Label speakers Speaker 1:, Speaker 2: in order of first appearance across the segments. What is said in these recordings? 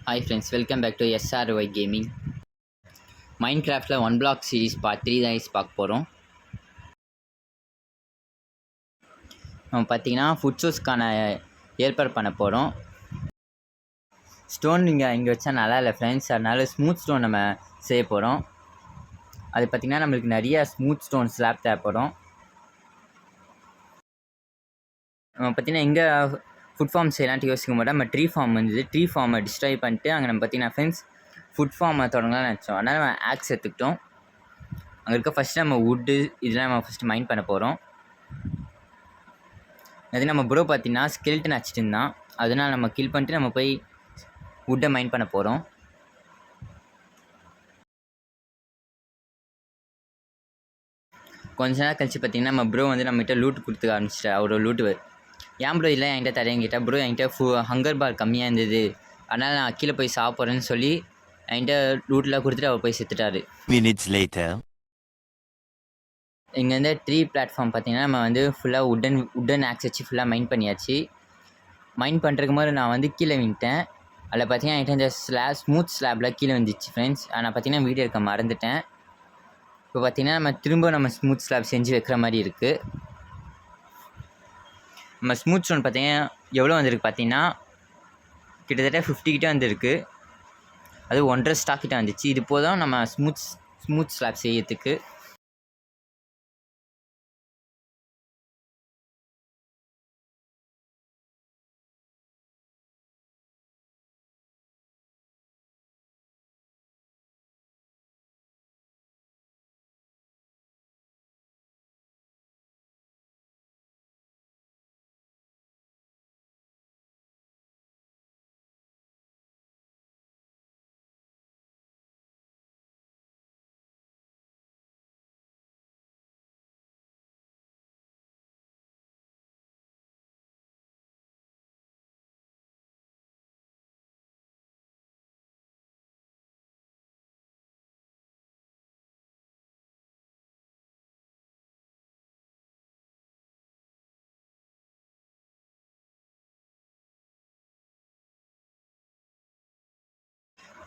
Speaker 1: Hi friends, welcome back to SRY Gaming. மைன்கிராஃப்டில் one block series part 3 தான் பார்க்க போகிறோம். நம்ம பார்த்தீங்கன்னா ஃபுட் சோர்ஸ்க்கான ஏற்பாடு பண்ண போகிறோம். ஸ்டோன் இங்கே வச்சா நல்லா இல்லை ஃப்ரெண்ட்ஸ், அதனால ஸ்மூத் ஸ்டோன் நம்ம செய்ய போகிறோம். அது பார்த்திங்கன்னா நம்மளுக்கு நிறைய ஸ்மூத் ஸ்டோன் ஸ்லாப் தேவைப்படும். நம்ம பார்த்திங்கன்னா எங்கே ஃபுட் ஃபார்ம் செய்யலான்ட்டு யோசிக்க மாட்டோம். நம்ம ட்ரீ ஃபார்ம் வந்தது, ட்ரீ ஃபார்மை டிஸ்ட்ராய் பண்ணிட்டு அங்கே நம்ம பார்த்திங்கன்னா ஃப்ரெண்ட்ஸ் ஃபுட் ஃபார்மை தொடங்கலாம்னு நினச்சோம். அதனால் நம்ம ஆக்ஸ் எடுத்துக்கிட்டோம். அங்கே இருக்க ஃபஸ்ட்டு நம்ம வுட்டு இதெல்லாம் நம்ம ஃபஸ்ட்டு மைண்ட் பண்ண போகிறோம். அது நம்ம ப்ரோ பார்த்தீங்கன்னா ஸ்கெல்டன் அடிச்சிட்டு இருந்தான், அதனால் நம்ம கில் பண்ணிட்டு நம்ம போய் வுட்டை மைண்ட் பண்ண போகிறோம். கொஞ்ச நேரம் கழிச்சு பார்த்தீங்கன்னா நம்ம ப்ரோ வந்து நம்மகிட்ட லூட் கொடுத்துக்க ஆரம்பிச்சிட்டா. அவரோட லூட்டு ஏன் ப்ரோ இல்லை என்கிட்ட தரேங்கிட்ட, ப்ரோ என்கிட்ட ஹங்கர் பார் கம்மியாக இருந்தது, அதனால் நான் கீழே போய் சாப்பிட்றேன்னு சொல்லி என்கிட்ட லூட்டில் கொடுத்துட்டு அவர் போய் செத்துட்டாரு. இங்கேருந்து ட்ரீ பிளாட்ஃபார்ம் பார்த்தீங்கன்னா நம்ம வந்து ஃபுல்லாக உட்டன் ஆக்ஸ் வச்சு ஃபுல்லாக மைண்ட் பண்ணியாச்சு. மைண்ட் பண்ணுறதுக்கு போது நான் வந்து கீழே விட்டேன். அதில் பார்த்தீங்கன்னா என்கிட்ட இந்த ஸ்மூத் ஸ்லாப்பில் கீழே வந்துச்சு ஃப்ரெண்ட்ஸ். நான் பார்த்தீங்கன்னா வீடியோ எடுக்க மறந்துட்டேன். இப்போ பார்த்தீங்கன்னா நம்ம திரும்ப ஸ்மூத் ஸ்லாப் செஞ்சு வைக்கிற மாதிரி இருக்குது. நம்ம ஸ்மூத் ஸ்டோன் பார்த்தீங்கன்னா எவ்வளோ வந்திருக்கு பார்த்தீங்கன்னா கிட்டத்தட்ட 50 கிட்டே வந்துருக்கு. அது 1.5 ஸ்டாக் கிட்டே வந்துச்சு. இது போதும் நம்ம ஸ்மூத் ஸ்லாப் செய்யறதுக்கு.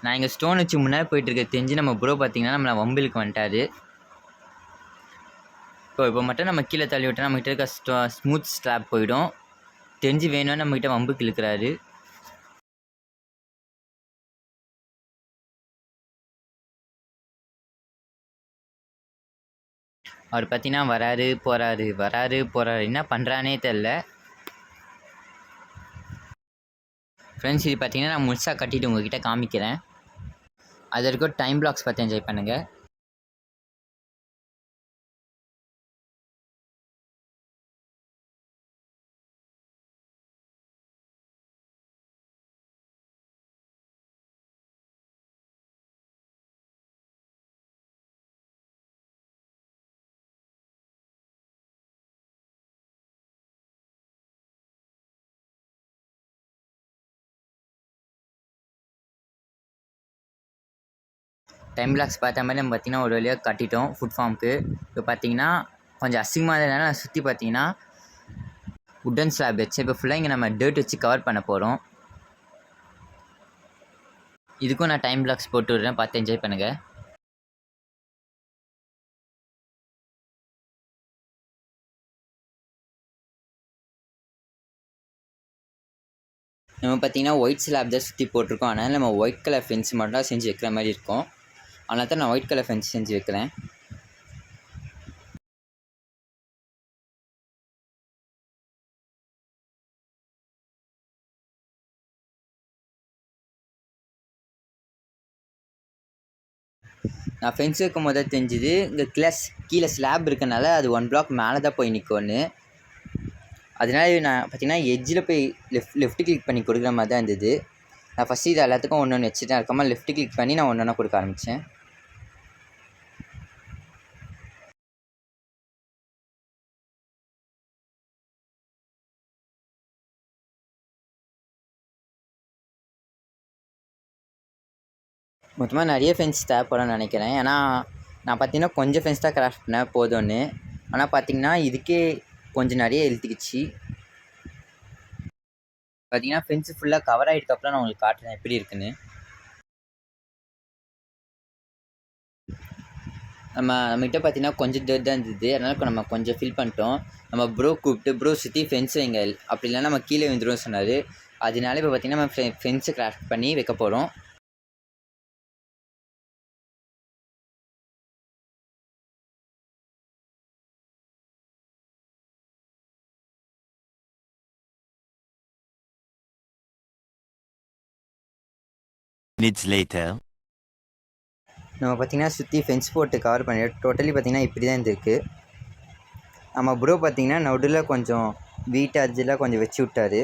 Speaker 1: நான் இங்கே ஸ்டோன் வச்சு முன்னாடி போயிட்டுருக்க தெரிஞ்சு நம்ம ப்ரோ பார்த்தீங்கன்னா நம்மளை வம்பிலுக்கு வந்துட்டாரு. இப்போ மட்டும் நம்ம கீழே தள்ளி விட்டால் நம்மகிட்ட இருக்க ஸ்மூத் ஸ்லாப் போயிடும். தெரிஞ்சு வேணும்னு நம்மகிட்ட வம்புக்கு இழுக்கிறாரு. அவர் பார்த்தீங்கன்னா வராரு போகிறாரு, என்ன பண்ணுறானே தெரில ஃப்ரெண்ட்ஸ். இது பார்த்தீங்கன்னா நான் முழுசாக கட்டிட்டு உங்ககிட்ட காமிக்கிறேன். அது வரைக்கும் டைம் பிளாக்ஸ் பார்த்து என்ஜாய் பண்ணுங்கள். டைம் பிளாக்ஸ் பார்த்த மாதிரி நம்ம பார்த்திங்கன்னா ஒரு வழியாக கட்டிட்டோம் ஃபுட் ஃபார்முக்கு. இப்போ பார்த்தீங்கன்னா கொஞ்சம் அசிங்கமாக இருந்ததுனால நான் சுற்றி பார்த்தீங்கன்னா உட்டன் ஸ்லாப் வச்சு இப்போ ஃபுல்லாக இங்கே நம்ம டர்ட் வச்சு கவர் பண்ண போகிறோம். இதுக்கும் நான் டைம் பிளாக்ஸ் போட்டு விடுறேன், பார்த்து என்ஜாய் பண்ணுங்கள். நம்ம பார்த்தீங்கன்னா ஒயிட் ஸ்லாப் தான் சுற்றி போட்டிருக்கோம், அதனால் நம்ம ஒயிட் கலர் ஃபென்ஸ் மட்டும் தான் செஞ்சு வைக்கிற மாதிரி இருக்கும். அதனால தான் நான் ஒயிட் கலர் ஃபென்ஸ் செஞ்சு வைக்கிறேன். நான் ஃபென்ஸ் வைக்கும் போது தெரிஞ்சுது இங்கே கீழே ஸ்லாப் இருக்கனால அது 1 பிளாக் மேலே தான் போய் நிற்கும்னு. அதனால நான் பார்த்தீங்கன்னா எட்ஜில் போய் லெஃப்ட் கிளிக் பண்ணி கொடுக்குற மாதிரி தான் இருந்தது. நான் ஃபஸ்ட்டு இது எல்லாத்துக்கும் ஒன்று வச்சுட்டேன், அதுக்கப்புறமா லெஃப்ட் கிளிக் பண்ணி நான் ஒன்று கொடுக்க ஆரம்பித்தேன். மொத்தமாக நிறைய ஃபென்ஸ் தேவைப்படும்னு நினைக்கிறேன். ஏன்னா நான் பார்த்தீங்கன்னா கொஞ்சம் ஃபென்ஸ் தான் கிராஃப்ட் பண்ணேன் போதும்னு. ஆனால் பார்த்தீங்கன்னா இதுக்கே கொஞ்சம் நிறைய இழுத்துக்கிச்சு. பார்த்தீங்கன்னா ஃபென்ஸு ஃபுல்லாக கவர் ஆகிடுக்கப்புறம் நான் உங்களுக்கு காட்டுறேன் எப்படி இருக்குன்னு. நம்மகிட்ட பார்த்தீங்கன்னா கொஞ்சம் டேட் தான் இருந்தது. அதனால் நம்ம கொஞ்சம் ஃபில் பண்ணிட்டோம். நம்ம ப்ரோ கூப்பிட்டு ப்ரோ சுற்றி ஃபென்ஸ் வைங்க, அப்படி இல்லைனா நம்ம கீழே விழுந்துருவோம்னு சொன்னார். அதனால இப்போ பார்த்தீங்கன்னா நம்ம ஃபென்ஸை கிராஃப்ட் பண்ணி வைக்க போகிறோம். நம்ம பார்த்தீங்கன்னா சுற்றி ஃபென்ஸ் போட்டு கவர் பண்ணி டோட்டலி பார்த்தீங்கன்னா இப்படி தான் இருந்திருக்கு. நம்ம ப்ரோ பார்த்தீங்கன்னா நடுவில் கொஞ்சம் வீட்டு அர்ஜெலாம் கொஞ்சம் வச்சு விட்டார்.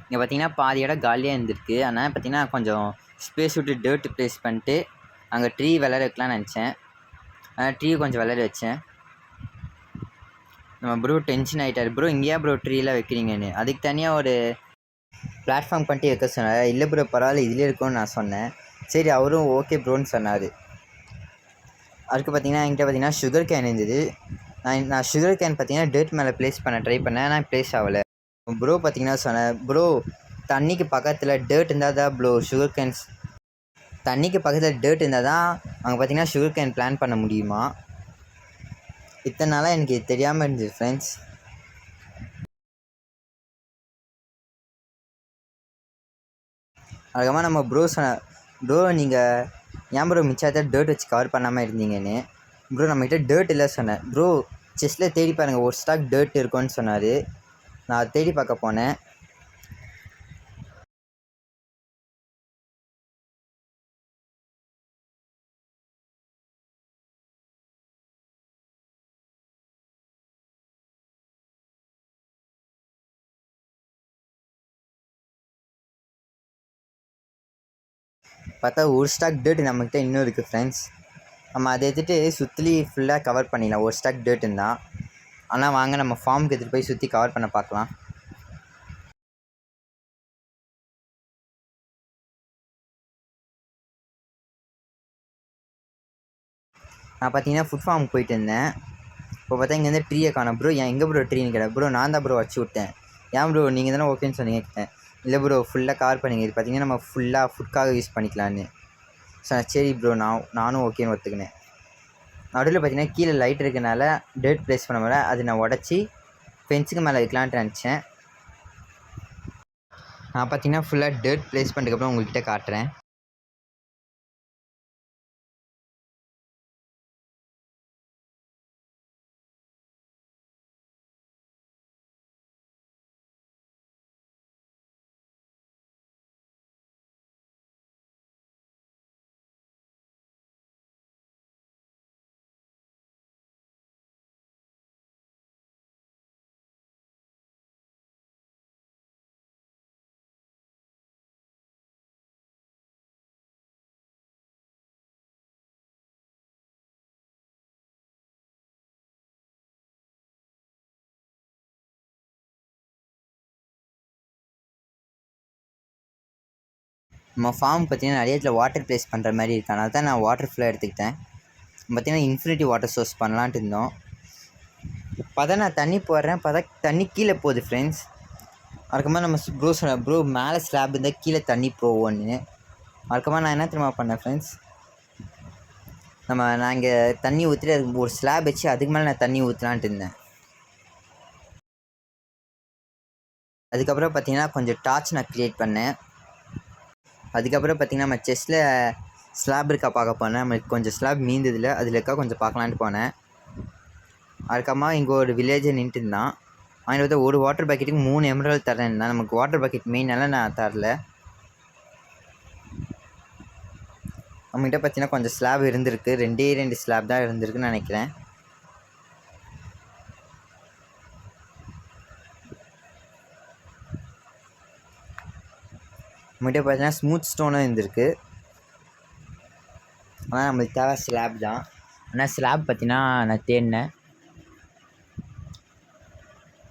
Speaker 1: இங்கே பார்த்தீங்கன்னா பாதி இடம் காலியாக இருந்திருக்கு. அதனால் பார்த்தீங்கன்னா கொஞ்சம் ஸ்பேஸ் விட்டு டேர்ட் ப்ளேஸ் பண்ணிட்டு அங்கே ட்ரீ வளர வைக்கலான்னு நினச்சேன். அதனால் ட்ரீ கொஞ்சம் வளர வச்சேன். நம்ம ப்ரோ டென்ஷன் ஆகிட்டார். ப்ரோ இங்கேயா ப்ரோ ட்ரீலாம் வைக்கிறீங்கன்னு. அதுக்கு தனியாக ஒரு பிளாட்ஃபார்ம் பண்ணிட்டு வைக்க சொன்னார். இல்லை ப்ரோ பரவாயில்ல இதிலே இருக்கும்னு நான் சொன்னேன். சரி அவரும் ஓகே ப்ரோன்னு சொன்னார். அதுக்கு பார்த்தீங்கன்னா என்கிட்ட பார்த்தீங்கன்னா சுகர் கேன் இருந்தது. நான் சுகர் கேன் பார்த்தீங்கன்னா டேர்ட் மேலே ப்ளேஸ் பண்ண ட்ரை பண்ணேன். ஆனால் ப்ளேஸ் ஆகலை. ப்ரோ பார்த்தீங்கன்னா சொன்னேன், ப்ரோ தண்ணிக்கு பக்கத்தில் டேர்ட் இருந்தால் தான் ப்ரோ சுகர் கேன்ஸ் தண்ணிக்கு பக்கத்தில் டேர்ட் இருந்தால் தான் அங்கே பார்த்தீங்கன்னா சுகர் கேன் பிளான் பண்ண முடியுமா? இத்தனை நாளாக எனக்கு தெரியாமல் இருந்தது ஃப்ரெண்ட்ஸ். அதுக்கப்புறமா நம்ம ப்ரோ சொன்ன, ப்ரோ நீங்கள் ஏன் ப்ரோ மிச்சத்தை டேர்ட் வச்சு கவர் பண்ணாமல் இருந்தீங்கன்னு. ப்ரோ நம்மகிட்ட டேர்ட் இல்லை சொன்னேன். ப்ரோ செஸ்ட்டில் தேடி பாருங்கள் ஒரு ஸ்டாக் டேர்ட் இருக்குன்னு சொன்னார். நான் தேடி பார்க்க போனேன். பார்த்தா ஒரு ஸ்டாக் டேர்ட் நம்மகிட்ட இன்னும் இருக்குது ஃப்ரெண்ட்ஸ். நம்ம அதை எடுத்துகிட்டு சுற்றி ஃபுல்லாக கவர் பண்ணிடலாம் ஒரு ஸ்டாக் டேர்ட்டுன்னு தான். ஆனால் வாங்க நம்ம ஃபார்முக்கு எடுத்துகிட்டு போய் சுற்றி கவர் பண்ண பார்க்கலாம். நான் பார்த்தீங்கன்னா ஃபுட் ஃபார்முக்கு போயிட்டு இருந்தேன். இப்போ பார்த்தா இங்கேருந்து ட்ரீயை காணோம். ப்ரோ எங்கே ப்ரோ ட்ரீன்னு கேட்டேன். ப்ரோ நான் தான் ப்ரோ வச்சு விட்டேன். ஏன் ப்ரோ நீங்கள் தானே ஓகேன்னு சொன்னீங்க கேட்டேன். இல்லை ப்ரோ ஃபுல்லாக கவர் பண்ணிங்க, இது பார்த்தீங்கன்னா நம்ம ஃபுல்லாக ஃபுட்காக யூஸ் பண்ணிக்கலான்னு சொன்னேன். சரி ப்ரோ நானும் ஓகேன்னு ஒத்துக்கினேன். நடுவில் பார்த்தீங்கன்னா கீழே லைட் இருக்கனால டேர்ட் ப்ளேஸ் பண்ண முடியல. அதை நான் உடச்சி ஃபென்ஸுக்கு மேலே வைக்கலான்ட்டு நினச்சேன். நான் பார்த்தீங்கன்னா ஃபுல்லாக டேர்ட் ப்ளேஸ் பண்ணதுக்கப்புறம் உங்கள்கிட்ட காட்டுறேன். நம்ம ஃபார்ம் பார்த்தீங்கன்னா நிறைய இடத்துல வாட்டர் ப்ளேஸ் பண்ணுற மாதிரி இருக்கு. அதனால தான் நான் வாட்டர் ஃபுல்லாக எடுத்துக்கிட்டேன். பார்த்தீங்கன்னா இன்ஃபினிட்டி வாட்டர் சோர்ஸ் பண்ணலான்ட்டு இருந்தோம். பார்த்தா நான் தண்ணி போடுறேன், பார்த்தா தண்ணி கீழே போகுது ஃப்ரெண்ட்ஸ். அதுக்கப்புறமா நம்ம ப்ரோ சொன்ன, ப்ரோ மேலே ஸ்லாப் இருந்தால் கீழே தண்ணி போவோன்னு. அதுக்கப்புறமா நான் என்ன திரும்ப பண்ணேன் ஃப்ரெண்ட்ஸ், நான் இங்கே தண்ணி ஊற்றிட்டு ஒரு ஸ்லாப் வச்சு அதுக்கு மேலே நான் தண்ணி ஊற்றலான்ட்டு இருந்தேன். அதுக்கப்புறம் பார்த்தீங்கன்னா கொஞ்சம் டார்ச் நான் க்ரியேட் பண்ணேன். அதுக்கப்புறம் பார்த்தீங்கன்னா நம்ம செஸ்ட்டில் ஸ்லாப் இருக்கா பார்க்க போனேன். நம்மளுக்கு கொஞ்சம் ஸ்லாப் மீந்ததில் அதில் இருக்கா கொஞ்சம் பார்க்கலான்ட்டு போனேன். அதுக்கப்புறமா இங்கே ஒரு வில்லேஜை நின்றுட்டு இருந்தான். அவன் வந்து ஒரு வாட்டர் பக்கெட்டுக்கு 3 எமரல்ட் தரேன்னா நமக்கு வாட்டர் பக்கெட் மெயினால நான் தரல. நம்மகிட்ட பார்த்தீங்கன்னா கொஞ்சம் ஸ்லாப் இருந்திருக்கு. 2 ஸ்லாப் தான் இருந்திருக்குன்னு நினைக்கிறேன். நம்மகிட்ட பார்த்தீங்கன்னா ஸ்மூத் ஸ்டோனும் இருந்திருக்கு. ஆனால் நம்மளுக்கு தேவை ஸ்லாப் தான். ஆனால் ஸ்லாப் பார்த்தீங்கன்னா நான் தேடினேன்.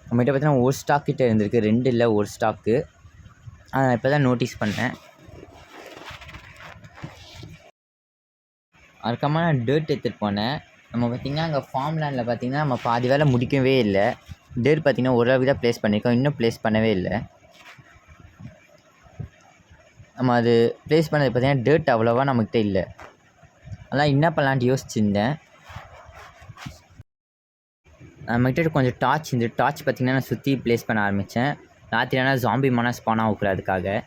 Speaker 1: நம்மகிட்ட பார்த்தீங்கன்னா ஒரு ஸ்டாக் கிட்டே இருந்திருக்கு, 2 இல்லை ஒரு ஸ்டாக்கு. நான் இப்போ தான் நோட்டீஸ் பண்ணேன். அதுக்கப்புறமா நான் டேர்ட் எடுத்துகிட்டு போனேன். நம்ம பார்த்திங்கன்னா அங்கே ஃபார்ம் லேண்டில் பார்த்திங்கன்னா நம்ம பாதி வேலை முடிக்கவே இல்லை. டேர்ட் பார்த்திங்கன்னா ஓரளவுக்கு தான் ப்ளேஸ் பண்ணியிருக்கோம், இன்னும் ப்ளேஸ் பண்ணவே இல்லை. நம்ம அது ப்ளேஸ் பண்ணது பார்த்திங்கன்னா டேர்ட் அவ்வளோவா நம்மக்கிட்ட இல்லை. அதான் என்ன பண்ணலான்ட்டு யோசிச்சுருந்தேன். நம்மகிட்ட கொஞ்சம் டார்ச் இந்த டார்ச் பார்த்திங்கன்னா நான் சுற்றி ப்ளேஸ் பண்ண ஆரம்பித்தேன். ராத்திரி ஆனால் ஜாம்பி மன ஸ்பான் ஆகக்கூடாதுக்காக.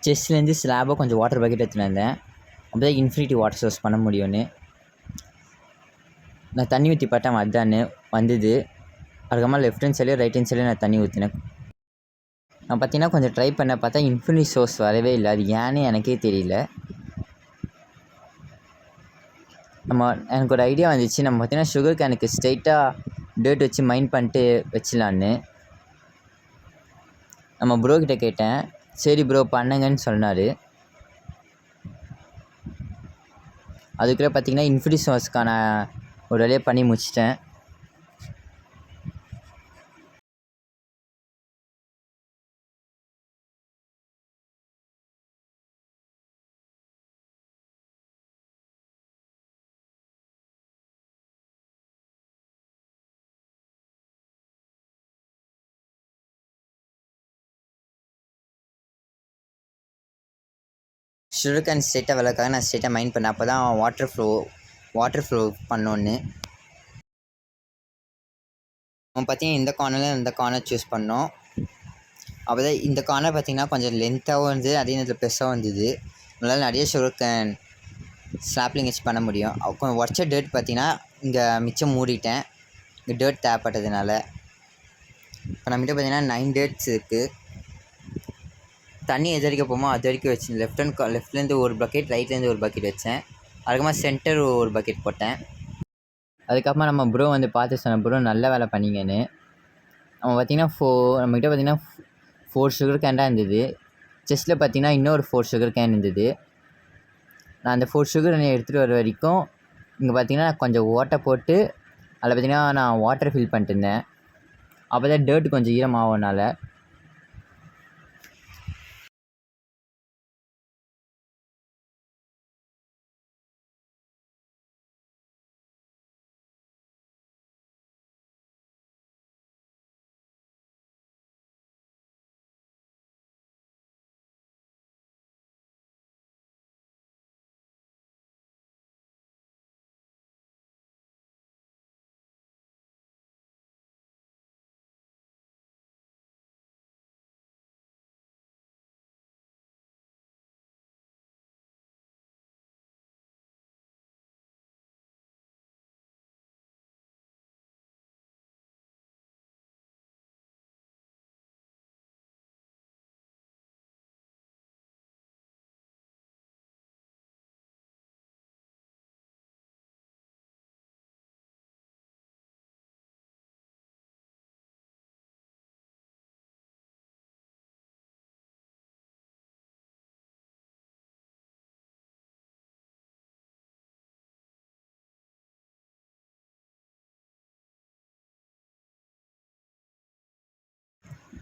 Speaker 1: செஸ்ட்லேருந்து ஸ்லாபாக கொஞ்சம் வாட்டர் பக்கெட் எடுத்துகிட்டு வந்தேன். அப்போ தான் இன்ஃபினிட்டி வாட்டர் சோர்ஸ் பண்ண முடியும்னு. நான் தண்ணி ஊற்றி பார்த்தேன் அதான்னு வந்தது. அதுக்கப்புறமா லெஃப்ட் ஹேண்ட் சைட்லேயும் ரைட் ஹேண்ட் சைட்லேயும் நான் தண்ணி ஊற்றினேன். நான் பார்த்தீங்கன்னா கொஞ்சம் ட்ரை பண்ண பார்த்தா இன்ஃபினிட்டி சோர்ஸ் வரவே இல்லை. அது ஏன்னு எனக்கே தெரியல. எனக்கு ஒரு ஐடியா வந்துச்சு. நம்ம பார்த்தீங்கன்னா சுகர் கேனுக்கு ஸ்ட்ரைட்டாக டேட் வச்சு மைண்ட் பண்ணிட்டு வச்சிடலான்னு. நம்ம ப்ரோ கிட்டே கேட்டேன். சரி ப்ரோ பண்ணுங்கன்னு சொன்னார். அதுக்குள்ளே பார்த்தீங்கன்னா இன்ஃபினிட்டி சோர்ஸ்க்கான ஒரு வேலையை பண்ணி முடிச்சிட்டேன். சுகர் கேன் ஸ்ட்ரெயிட்டாக விளக்காக நான் ஸ்ட்ரெயிட்டாக மைண்ட் பண்ணேன். அப்போ தான் வாட்டர் ஃப்ளோ பண்ணோன்னு. அவன் பார்த்தீங்கன்னா இந்த கார்னரில் இந்த கார்னர் சூஸ் பண்ணோம். அப்போ தான் இந்த கார்னர் பார்த்திங்கன்னா கொஞ்சம் லென்த்தாகவும் இருந்தது, அதே நேரத்தில் பெருசாகவும் இருந்தது. நம்மளால் நிறைய சுகர் கேன் ஸ்லாப்லிங் வச்சு பண்ண முடியும். கொஞ்சம் உடச்ச டேட் பார்த்திங்கன்னா இங்கே மிச்சம் மூடிட்டேன், இங்கே டேட் தேவைப்பட்டதுனால. இப்போ நம்மகிட்ட பார்த்திங்கன்னா 9 டேட்ஸ் இருக்குது. தண்ணி எது வரைக்கும் போமோ அது வரைக்கும் வச்சேன். லெஃப்ட்லேருந்து ஒரு பக்கெட், ரைட்லேருந்து ஒரு பக்கெட் வச்சேன். அதுக்கப்புறமா சென்டர் ஒரு பக்கெட் போட்டேன். அதுக்கப்புறமா நம்ம ப்ரோ வந்து பார்த்து சொன்ன ப்ரோ நல்ல வேலை பண்ணிங்கன்னு. நம்ம பார்த்திங்கன்னா நம்மகிட்ட பார்த்திங்கன்னா 4 சுகர் கேன் தான் இருந்தது. செஸ்ட்டில் பார்த்திங்கன்னா இன்னொரு 4 சுகர் கேன் இருந்தது. நான் அந்த 4 சுகர் எடுத்துகிட்டு வர வரைக்கும் இங்கே பார்த்திங்கன்னா கொஞ்சம் ஓட்டை போட்டு அதில் பார்த்திங்கன்னா நான் வாட்டர் ஃபில் பண்ணிட்டு இருந்தேன். அப்போ தான் டேர்ட் கொஞ்சம் ஈரமாகனால.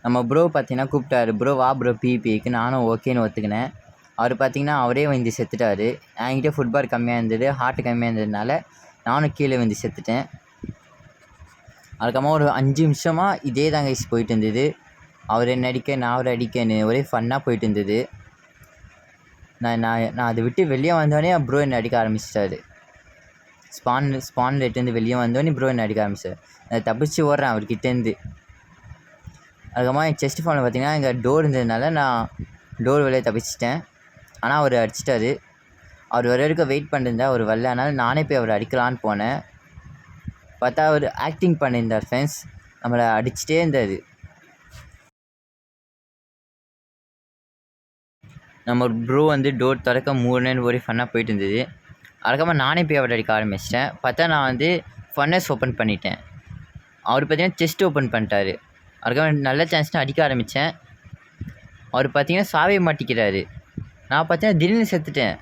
Speaker 1: நம்ம ப்ரோ பார்த்தீங்கன்னா கூப்பிட்டாரு. ப்ரோ வா ப்ரோ பிபிக்கு. நானும் ஓகேன்னு ஒத்துக்கினேன். அவர் பார்த்தீங்கன்னா அவரே வந்து செத்துட்டார். என்கிட்ட ஃபுட்பால் கம்மியாக இருந்தது, ஹார்ட் கம்மியாக இருந்ததுனால நானும் கீழே வந்து செத்துட்டேன். அதுக்கப்புறமா ஒரு 5 நிமிஷமாக இதே தாங்க போயிட்டு இருந்தது. அவர் என்ன அடிக்க, நான் அவரை அடிக்கன்னு ஒரே ஃபன்னாக போயிட்டு இருந்தது. நான் அதை விட்டு வெளியே வந்தோடனே ப்ரோ என்னை அடிக்க ஆரம்பிச்சிட்டாரு. ஸ்பான் ரேட்லேருந்து வெளியே வந்தோடனே ப்ரோ என்னை அடிக்க ஆரம்பிச்சார். நான் தப்பிச்சு ஓடுறேன் அவர்கிட்டேருந்து. அதுக்கப்புறமா என் செஸ்ட் ஃபாலில் பார்த்திங்கன்னா இங்கே டோர் இருந்ததுனால நான் டோர் வெளியே தப்பிச்சிட்டேன். ஆனால் அவர் அடிச்சிட்டாரு. அவர் வர வரைக்கும் வெயிட் பண்ணியிருந்தேன், அவர் வரல. அதனால் நானே போய் அவர் அடிக்கலான்னு போனேன். பார்த்தா அவர் ஆக்டிங் பண்ணியிருந்தார் ஃப்ரெண்ட்ஸ். நம்மளை அடிச்சுட்டே இருந்தார். நம்ம ப்ரோ வந்து டோர் திறக்க மூணுன்னு ஒரே ஃபன்னாக போயிட்டு இருந்தது. அதுக்கப்புறமா நானே போய் அவர் அடிக்க ஆரம்பிச்சிட்டேன். பார்த்தா நான் வந்து ஃபன்னஸ் ஓப்பன் பண்ணிட்டேன். அவர் பார்த்தீங்கன்னா செஸ்ட் ஓப்பன் பண்ணிட்டாரு. அதுக்கப்புறம் நல்ல சான்ஸ்னு அடிக்க ஆரம்பித்தேன். அவர் பார்த்தீங்கன்னா சாவே மாட்டிக்கிறாரு. நான் பார்த்தீங்கன்னா திடீர்னு செத்துட்டேன்.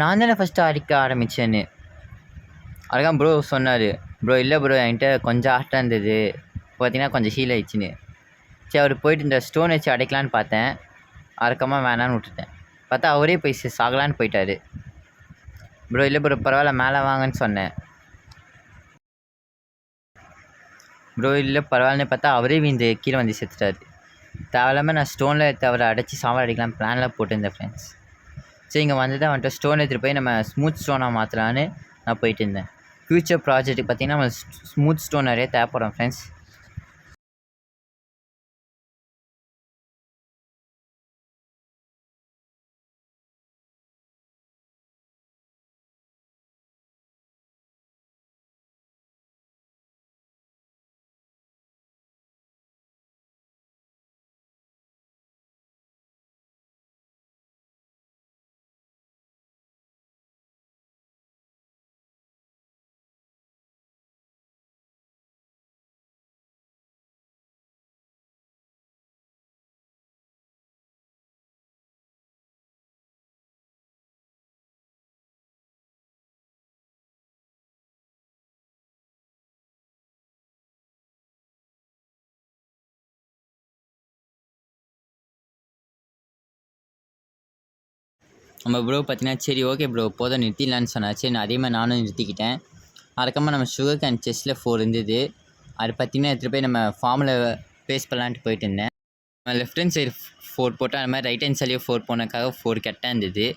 Speaker 1: நான் தானே ஃபஸ்ட்டு அடிக்க ஆரம்பிச்சேன்னு. அதுதான் ப்ரோ சொன்னார், ப்ரோ இல்லை ப்ரோ என்கிட்ட கொஞ்சம் ஆட்டம் இருந்தது, பார்த்தீங்கன்னா கொஞ்சம் ஹீல் ஆயிடுச்சுன்னு. சரி அவர் போயிட்டு இந்த ஸ்டோன் வச்சு அடைக்கலான்னு பார்த்தேன், அதுக்கப்புறமா வேணான்னு விட்டுட்டேன். பார்த்தா அவரே போய் சாகலான்னு போயிட்டார். ப்ரோ இல்லை ப்ரோ பரவாயில்ல மேலே வாங்கன்னு சொன்னேன். ப்ரோ இல்லை பரவாயில்லன்னு பார்த்தா அவரே வீந்து கீழே வந்து செத்துட்டார். தேவையில்லாமல் நான் ஸ்டோனில் அவரை அடைச்சி சாவல் அடிக்கலாம் பிளான்லாம் போட்டிருந்தேன் ஃப்ரெண்ட்ஸ். சரி இங்கே வந்து தான் வந்துட்டு ஸ்டோன் எடுத்துகிட்டு போய் நம்ம ஸ்மூத் ஸ்டோனாக மாற்றலான்னு நான் போயிட்டு இருந்தேன். ஃப்யூச்சர் ப்ராஜெக்ட்டுக்கு பார்த்திங்கன்னா நம்ம ஸ்மூத் ஸ்டோன் நிறைய தேவைப்படும் ஃப்ரெண்ட்ஸ். நம்ம ப்ரோ பார்த்தீங்கன்னா சரி ஓகே ப்ரோ போதும் நிறுத்திடலான்னு சொன்னார். சரி நான் அதே மாதிரி நானும் நிறுத்திக்கிட்டேன். அதுக்கப்புறமா நம்ம சுகர் கேன் செஸ்ட்டில் 4 இருந்தது. அது பார்த்திங்கன்னா எடுத்துகிட்டு போய் நம்ம ஃபார்மில் பேஸ்ட் பண்ணலான்ட்டு போயிட்டு இருந்தேன். லெஃப்ட் ஹேண்ட் சைடு 4 போட்டேன், அது மாதிரி ரைட் ஹேண்ட் சைட்லேயும் 4 போனதுக்காக 4 கரெக்டாக இருந்தது.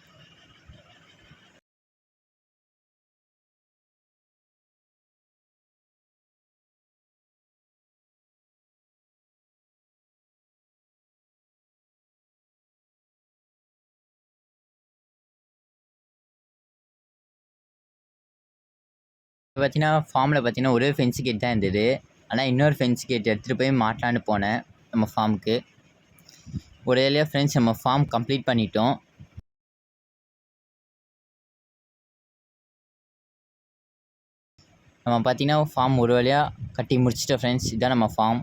Speaker 1: பார்த்தீங்கன்னா ஃபார்மில் பார்த்தீங்கன்னா ஒரே ஃபென்ஸு கேட் தான் இருந்தது. ஆனால் இன்னொரு ஃபென்ஸ் கேட் எடுத்துகிட்டு போய் மாட்டலான்னு போனேன் நம்ம ஃபார்முக்கு. ஒரு வழியாக ஃப்ரெண்ட்ஸ் நம்ம ஃபார்ம் கம்ப்ளீட் பண்ணிட்டோம். நம்ம பார்த்தீங்கன்னா ஃபார்ம் ஒரு வழியாக கட்டி முடிச்சிட்டோம் ஃப்ரெண்ட்ஸ். இதுதான் நம்ம ஃபார்ம்.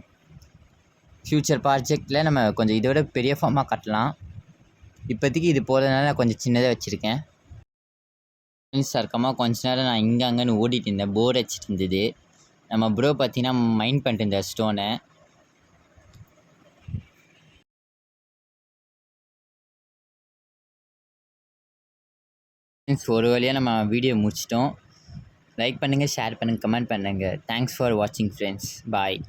Speaker 1: ஃப்யூச்சர் ப்ராஜெக்டில் நம்ம கொஞ்சம் இதோட பெரிய ஃபார்மாக கட்டலாம். இப்போதைக்கு இது போகிறதுனால நான் கொஞ்சம் சின்னதாக வச்சுருக்கேன். ஃப்ரெண்ட்ஸ் சர்க்கமாக கொஞ்ச நேரம் நான் இங்கே அங்கேன்னு ஓடிட்டு இருந்தேன், போர் அடிச்சிட்டு இருந்தது. நம்ம ப்ரோ பார்த்தீங்கன்னா மைண்ட் பண்ணிட்டு இருந்தார் ஸ்டோனை. ஃப்ரெண்ட்ஸ் ஒரு வழியாக நம்ம வீடியோ முடிச்சிட்டோம். லைக் பண்ணுங்கள், ஷேர் பண்ணுங்கள், கமெண்ட் பண்ணுங்கள். தேங்க்ஸ் ஃபார் வாட்சிங் ஃப்ரெண்ட்ஸ். பாய்.